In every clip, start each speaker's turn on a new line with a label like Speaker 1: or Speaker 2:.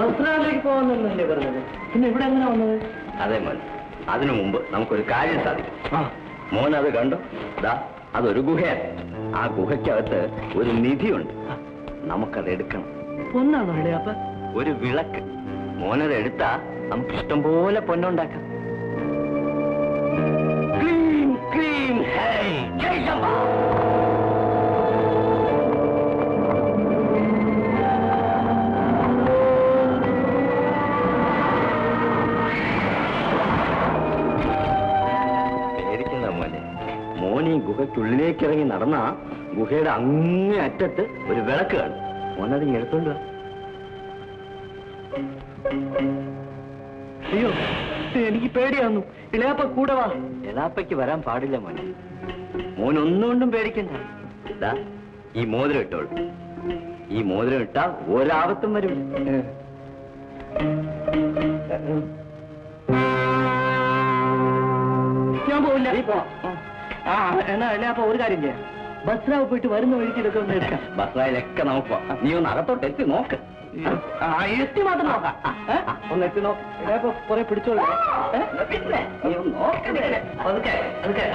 Speaker 1: ബസ്രാവിലേക്ക് പോകുന്നല്ലേ പറഞ്ഞത്? പിന്നെ ഇവിടെ എങ്ങനെ വന്നത്?
Speaker 2: അതെ മോൻ, അതിനു മുമ്പ് നമുക്കൊരു കാര്യം സാധിക്കും. മോൻ അത് കണ്ടോ? ദാ അതൊരു ഗുഹയാണ്. ആ ഗുഹയ്ക്കകത്ത് ഒരു നിധിയുണ്ട്. നമുക്കത് എടുക്കണം.
Speaker 1: ഒന്നാണോ ഇളയപ്പ?
Speaker 2: ഒരു വിളക്ക്. മോനത് എടുത്താ നമുക്ക് ഇഷ്ടം പോലെ പൊന്നുണ്ടാക്കാം. ക്ലീം ക്ലീം ഹേ ജയ് ശംഭ. മോനീ ഗുഹയ്ക്കുള്ളിലേക്ക് ഇറങ്ങി നടന്ന ഗുഹയുടെ അങ്ങേ അറ്റത്ത് ഒരു വിളക്ക് കാണും. മോനത് എടുത്തോണ്ട് വാ.
Speaker 1: അയ്യോ, എനിക്ക് പേടിയാന്നു. ഇളയാപ്പ കൂടെ വാ.
Speaker 2: എളാപ്പയ്ക്ക് വരാൻ പാടില്ല മോനെ. മോനൊന്നുകൊണ്ടും പേടിക്കണ്ട. ഇതാ ഈ മോതിരം ഇട്ടോളൂ. ഈ മോതിരം ഇട്ടാ ഒരാപത്തും വരും.
Speaker 1: ഞാൻ പോവില്ല. നീ പോ. എന്നാ ഇളയാപ്പ ഒരു കാര്യം ചെയ്യാം, ബസ്രാവ് പോയിട്ട് വരുന്ന വഴിക്ക് ഇതൊക്കെ ഒന്ന് എടുക്കാം.
Speaker 2: ബസ്രായിലൊക്കെ നമുക്ക് നീ ഒന്ന് അകത്തോട്ട് എത്തി നോക്ക്.
Speaker 1: എത്തി മാത്രം നോക്കാം. ഒന്ന് എത്തി നോക്കാം. ഇളയാപ്പ കുറെ പിടിച്ചോളൂ.
Speaker 2: നീ ഒന്ന് നോക്ക്.
Speaker 1: അതൊക്കെ അതൊക്കെ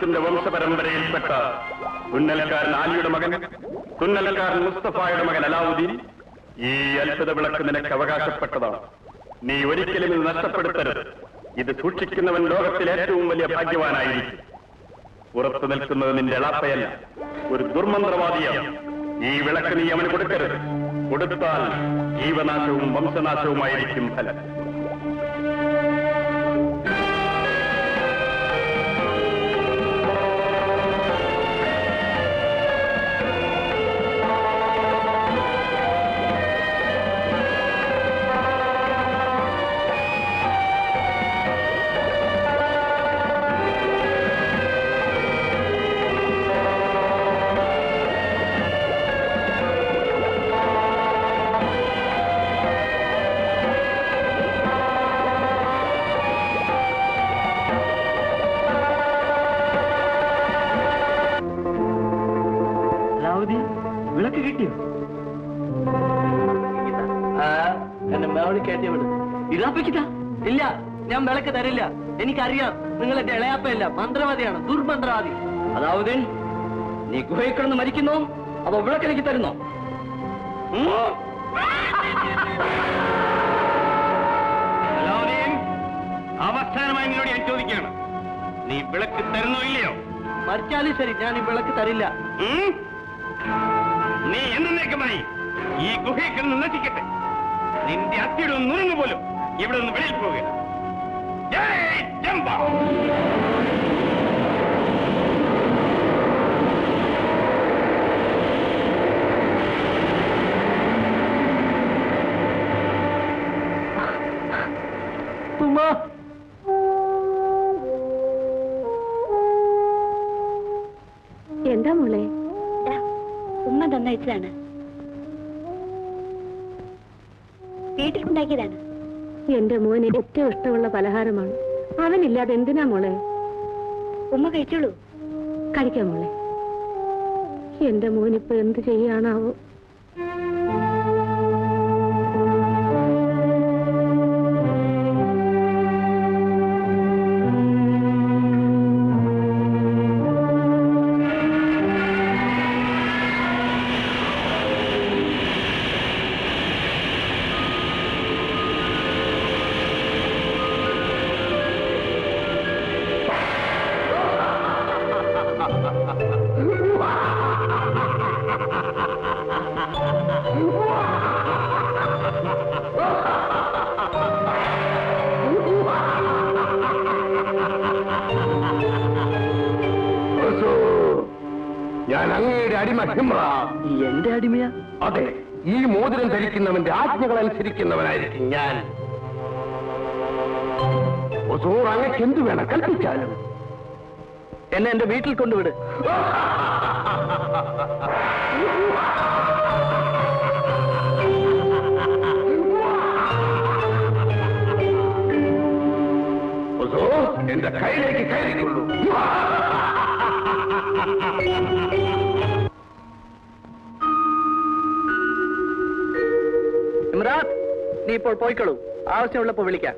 Speaker 3: ആസിഫിന്റെ വംശപരമ്പരയിൽപ്പെട്ട തുന്നൽക്കാരൻ ആലിയുടെ മകൻ, തുന്നൽക്കാരൻ മുസ്തഫായുടെ മകൻ അലാവുദ്ദീൻ, ഈ അത്ഭുത വിളക്ക് നിനക്ക് അവകാശപ്പെട്ടതാണ്. നീ ഒരിക്കലും ഇത് നഷ്ടപ്പെടുത്തരുത്. ഇത് സൂക്ഷിക്കുന്നവൻ ലോകത്തിലെ ഏറ്റവും വലിയ ഭാഗ്യവാനായിരിക്കും. പുറത്തു നിൽക്കുന്നത് നിന്റെ എളാപ്പയല്ല, ഒരു ദുർമന്ത്രവാദിയാണ്. ഈ വിളക്ക് നീ അവന് കൊടുക്കരുത്. കൊടുത്താൽ ജീവനാശവും വംശനാശവുമായിരിക്കും ഫലം.
Speaker 1: വിളക്ക് കിട്ടിയോ? എന്നെ മേളി കയറ്റിയ വിട്. ഇളാപ്പിക്കില്ല. ഇല്ല, ഞാൻ വിളക്ക് തരില്ല. എനിക്കറിയാം നിങ്ങൾ എന്റെ ഇളയാപ്പയല്ല, മന്ത്രവാദിയാണ്, ദുർമന്ത്രവാദി. അതാവുദ്ദീൻ, നീ ഗുഹയിൽ കിടന്ന് മരിക്കുന്നോ അതോ വിളക്ക് എനിക്ക് തരുന്നോ?
Speaker 3: അവസാനമായി നിന്നോട് ഞാൻ ചോദിക്കുകയാണ്, നീ വിളക്ക് തരുന്നോ ഇല്ലയോ?
Speaker 1: മരിച്ചാലും ശരി, ഞാൻ ഈ വിളക്ക് തരില്ല.
Speaker 3: നീ എന്നേക്കുമായി ഈ ഗുഹയിൽ കിടന്ന് നശിക്കട്ടെ. നിന്റെ അത്തിയുടെ നുറുങ്ങു പോലും ഇവിടെ നിന്ന് വെളിയിൽ പോവുക. ജയ് ജംബ.
Speaker 4: എന്താ മോളെ? ഉമ്മ തന്നയച്ചതാണ്, വീട്ടിലുണ്ടാക്കിയതാണ്. എന്റെ മോന് ഏറ്റവും ഇഷ്ടമുള്ള പലഹാരമാണ്. അവനില്ലാതെ എന്തിനാ മോളെ? ഉമ്മ കഴിച്ചോളൂ. കഴിക്കാം മോളെ. എന്റെ മോനിപ്പോ എന്ത് ചെയ്യാനാവോ?
Speaker 3: ഞാൻ അങ്ങയുടെ അടിമ ഹിമ്ര.
Speaker 1: എന്റെ അടിമയാ?
Speaker 3: അതെ, ഈ മോതിരം ധരിക്കുന്നവന്റെ ആജ്ഞകൾ അനുസരിക്കുന്നവനായിരിക്കും ഞാൻ. അങ്ങക്ക് എന്തു വേണം കൽപ്പിച്ചാലും.
Speaker 1: എന്നെ എന്റെ വീട്ടിൽ കൊണ്ടുവിട്.
Speaker 3: എന്റെ കയ്യിലേക്ക് കയറിക്കൊള്ളൂ.
Speaker 1: ഇമ്രാത്ത്, നീ ഇപ്പോൾ പോയിക്കളൂ. ആവശ്യമുള്ളപ്പോ വിളിക്കാം.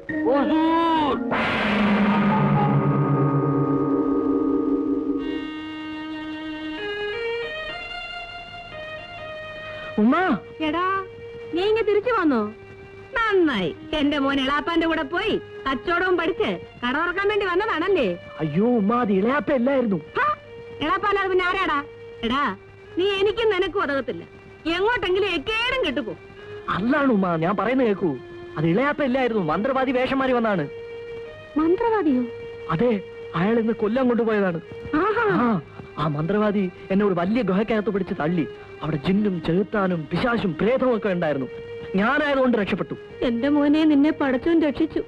Speaker 1: ഉമ്മ,
Speaker 4: എടാ, നീ ഇങ്ങ് തിരിച്ചു വന്നോ? നന്നായി. എന്റെ മോൻ എളാപ്പാന്റെ കൂടെ പോയി കച്ചവടവും പഠിച്ച് കട തുറക്കാൻ വേണ്ടി വന്നതാണല്ലേ?
Speaker 1: അയ്യോ ഉമ്മ, അത് ഇളയാപ്പ അല്ലായിരുന്നു.
Speaker 4: എളാപ്പാല്ലാതെ പിന്നെ ആരാടാ? എടാ, നീ എനിക്കും നിനക്കും ഉതകത്തില്ല. എങ്ങോട്ടെങ്കിലും എക്കേടും കെട്ടുപോ.
Speaker 1: അല്ലാണ് ഉമ്മ, ഞാൻ പറയുന്നത് കേൾക്കൂ. അത് ഇളയാപ്പ ഇല്ലായിരുന്നു, മന്ത്രവാദി വേഷം മാറി വന്നാണ്.
Speaker 4: മന്ത്രവാദിയോ?
Speaker 1: അതെ, അയാൾ ഇന്ന് കൊല്ലം കൊണ്ടുപോയതാണ്. ആ മന്ത്രവാദി എന്നോട് വലിയ ഗുഹയ്ക്കകത്ത് പിടിച്ച് തള്ളി. അവിടെ ജിന്നും ചെറുത്താനും പിശാശും പ്രേതവും ഒക്കെ ഉണ്ടായിരുന്നു. ഞാനായതുകൊണ്ട് രക്ഷപ്പെട്ടു.
Speaker 4: എന്റെ മോനെ നിന്നെ പടച്ചോൻ രക്ഷിച്ചു.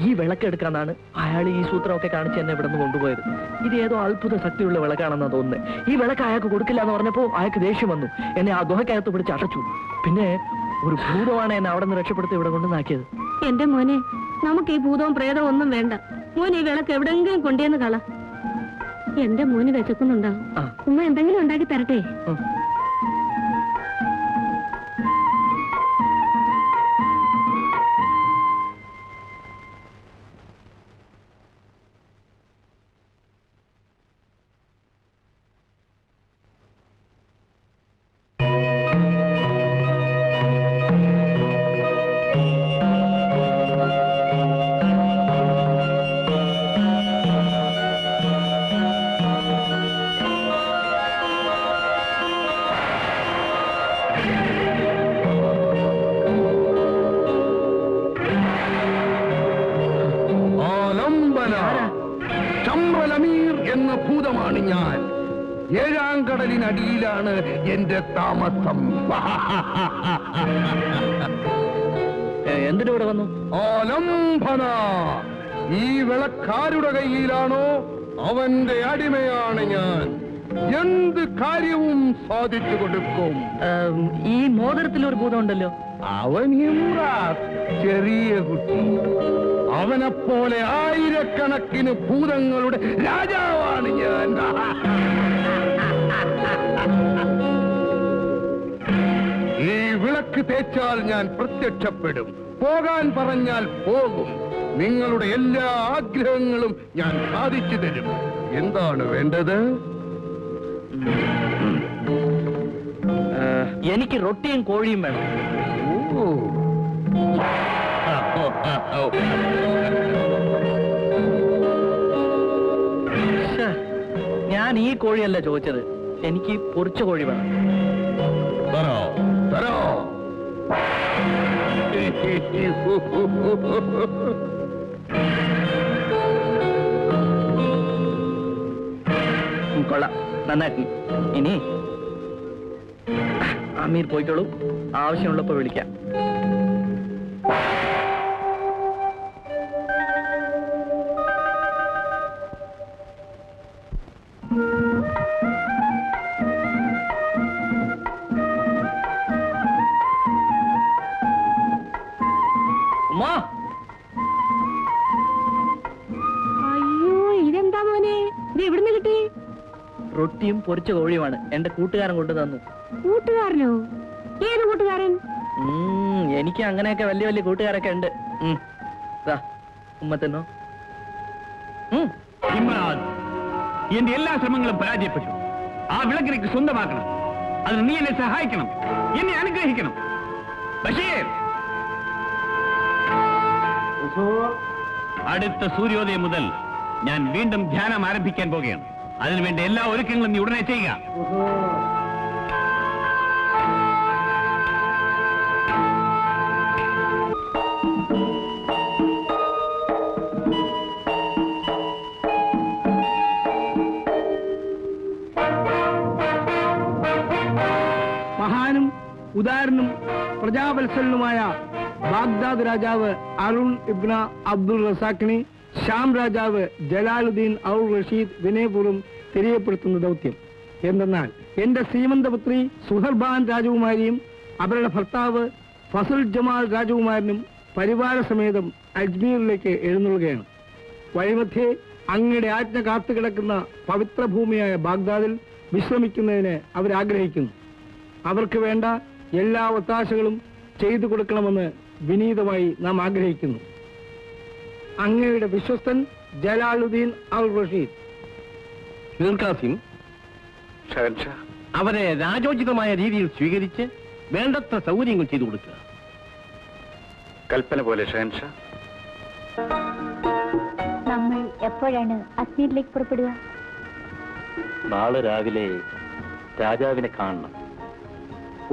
Speaker 1: ഈ വിളക്കെടുക്കാന്നാണ് അയാൾ ഈ സൂത്രമൊക്കെ കാണിച്ച് എന്നെ ഇവിടെ നിന്ന് കൊണ്ടുപോയത്. ഇത് ഏതോ അത്ഭുത ശക്തിയുള്ള വിളക്കാണെന്നാ തോന്നുന്നത്. ഈ വിളക്ക് അയാൾക്ക് കൊടുക്കില്ല എന്ന് പറഞ്ഞപ്പോ അയാൾക്ക് ദേഷ്യം വന്നു. എന്നെ ആ ഗുഹയ്ക്കകത്ത് പിടിച്ച് അടച്ചു. പിന്നെ ഒരു ഭൂതമാണ് എന്നെ അവിടെ നിന്ന് രക്ഷപ്പെടുത്തി ഇവിടെ കൊണ്ടുവന്നാക്കിയത്.
Speaker 4: എന്റെ മോനെ, നമുക്ക് ഈ ഭൂതവും പ്രേതവും ഒന്നും വേണ്ട. മോൻ ഈ വിളക്ക് എവിടെങ്കിലും കൊണ്ടുവന്ന് കള. എന്റെ മോന് വിശക്കുന്നുണ്ടാവും. ഉമ്മ എന്തെങ്കിലും ഉണ്ടാക്കി തരട്ടെ?
Speaker 5: ഭൂതമാണ് ഞാൻ. 7-ാം കടലിനടിയിലാണ് എന്റെ താമസം.
Speaker 1: എന്തിനു ഇവിടെ വന്നു?
Speaker 5: ആലംബന. ഈ വിളക്കാരുടെ കയ്യിലാണോ അവന്റെ അടിമയാണ് ഞാൻ. എന്ത് കാര്യവും സാധിച്ചു കൊടുക്കും.
Speaker 1: ഈ മോതിരത്തിൽ ഒരു ഭൂതം ഉണ്ടല്ലോ.
Speaker 5: അവൻ ഇമ്രാത്ത്, ചെറിയ കുട്ടി. അവനെപ്പോലെ ആയിരക്കണക്കിന് ഭൂതങ്ങളുടെ രാജാവാണ് ഞാൻ. ഈ വിളക്ക് തേച്ചാൽ ഞാൻ പ്രത്യക്ഷപ്പെടും. പോകാൻ പറഞ്ഞാൽ പോകും. നിങ്ങളുടെ എല്ലാ ആഗ്രഹങ്ങളും ഞാൻ സാധിച്ചു തരും. എന്താണ് വേണ്ടത്?
Speaker 1: എനിക്ക് റൊട്ടിയും കോഴിയും വേണം.
Speaker 5: ഓ,
Speaker 1: ഞാൻ ഈ കോഴിയല്ല ചോദിച്ചത്, എനിക്ക് പൊരിച്ച കോഴി വേണം.
Speaker 5: തരോ തരോ.
Speaker 1: കൊള്ളാം, നന്നായിട്ട്. ഇനി അമീർ പോയിക്കോളൂ, ആവശ്യമുള്ളപ്പോ വിളിക്കാം. ഉമ്മാ,
Speaker 4: അയ്യോ, ഇതെന്താ മോനെ? ഇത് എവിടുന്ന് കിട്ടി?
Speaker 1: റൊട്ടിയും പൊരിച്ച കോഴിയുമാണ്, എന്റെ കൂട്ടുകാരൻ കൊണ്ടു തന്നു.
Speaker 4: കൂട്ടുകാരനോ? ഏത് കൂട്ടുകാരൻ?
Speaker 1: എനിക്ക് അങ്ങനെയൊക്കെ വലിയ വലിയ കൂട്ടുകാരൊക്കെ ഉണ്ട്. ഉമ്മ തിന്നോ.
Speaker 6: ഇമ്രാൻ, എന്റെ എല്ലാ ശ്രമങ്ങളും പരാജയപ്പെട്ടു. ആ വിളക്കിലേക്ക് സ്വന്തമാക്കണം. അതിന് നീ എന്നെ സഹായിക്കണം, എന്നെ അനുഗ്രഹിക്കണം. ബഷീർ, അടുത്ത സൂര്യോദയം മുതൽ ഞാൻ വീണ്ടും ധ്യാനം ആരംഭിക്കാൻ പോകുകയാണ്. അതിനുവേണ്ടി എല്ലാ ഒരുക്കങ്ങളും നീ ഉടനെ ചെയ്യുക.
Speaker 7: മഹാനും ഉദാരനും പ്രജാവത്സലനുമായ ബാഗ്ദാദ് രാജാവ് അരുൺ ഇബ്ന അബ്ദുൾ റസാഖിനെ ഷാം രാജാവ് ജലാലുദ്ദീൻ ഔർ റഷീദ് വിനയപൂർവ്വം തെരിയപ്പെടുത്തുന്ന ദൗത്യം എന്തെന്നാൽ, എന്റെ ശ്രീമന്തപുത്രി സുഹർബാൻ രാജകുമാരിയും അവരുടെ ഭർത്താവ് ഫസൽ ജമാൽ രാജകുമാരനും പരിവാര സമേതം അജ്മീറിലേക്ക് എഴുന്നള്ളുകയാണ്. വഴിമധ്യേ അങ്ങയുടെ ആജ്ഞ കാത്തുകിടക്കുന്ന പവിത്ര ഭൂമിയായ ബാഗ്ദാദിൽ വിശ്രമിക്കുന്നതിന് അവരാഗ്രഹിക്കുന്നു. അവർക്ക് വേണ്ട എല്ലാ ഒത്താശകളും ചെയ്തു കൊടുക്കണമെന്ന് വിനീതമായി നാം ആഗ്രഹിക്കുന്നു. അങ്ങയുടെ വിശ്വസ്തൻ ജലാലുദ്ദീൻ അൽ റഷീദ്.
Speaker 6: അവരെ രാജോചിതമായ രീതിയിൽ സ്വീകരിച്ച് വേണ്ടത്ര സൗകര്യങ്ങൾ ചെയ്തു കൊടുക്കുക.
Speaker 3: കൽപ്പന പോലെ ഷഹൻഷാ.
Speaker 8: നമ്മൾ എപ്പോഴാണ് അസ്മീറിലേക്ക് പുറപ്പെടുക?
Speaker 2: നാളെ രാവിലെ രാജാവിനെ കാണണം.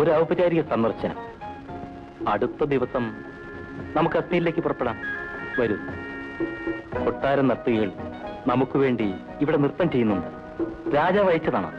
Speaker 2: ഒരു ഔപചാരിക സന്ദർശനം. അടുത്ത ദിവസം നമുക്ക് അസ്മീറിലേക്ക് പുറപ്പെടാം. വരൂ. കൊട്ടാര നർത്തകികൾ നമുക്ക് വേണ്ടി ഇവിടെ നൃത്തം ചെയ്യുന്നുണ്ട്. രാജാവ് അയച്ചതാണ്.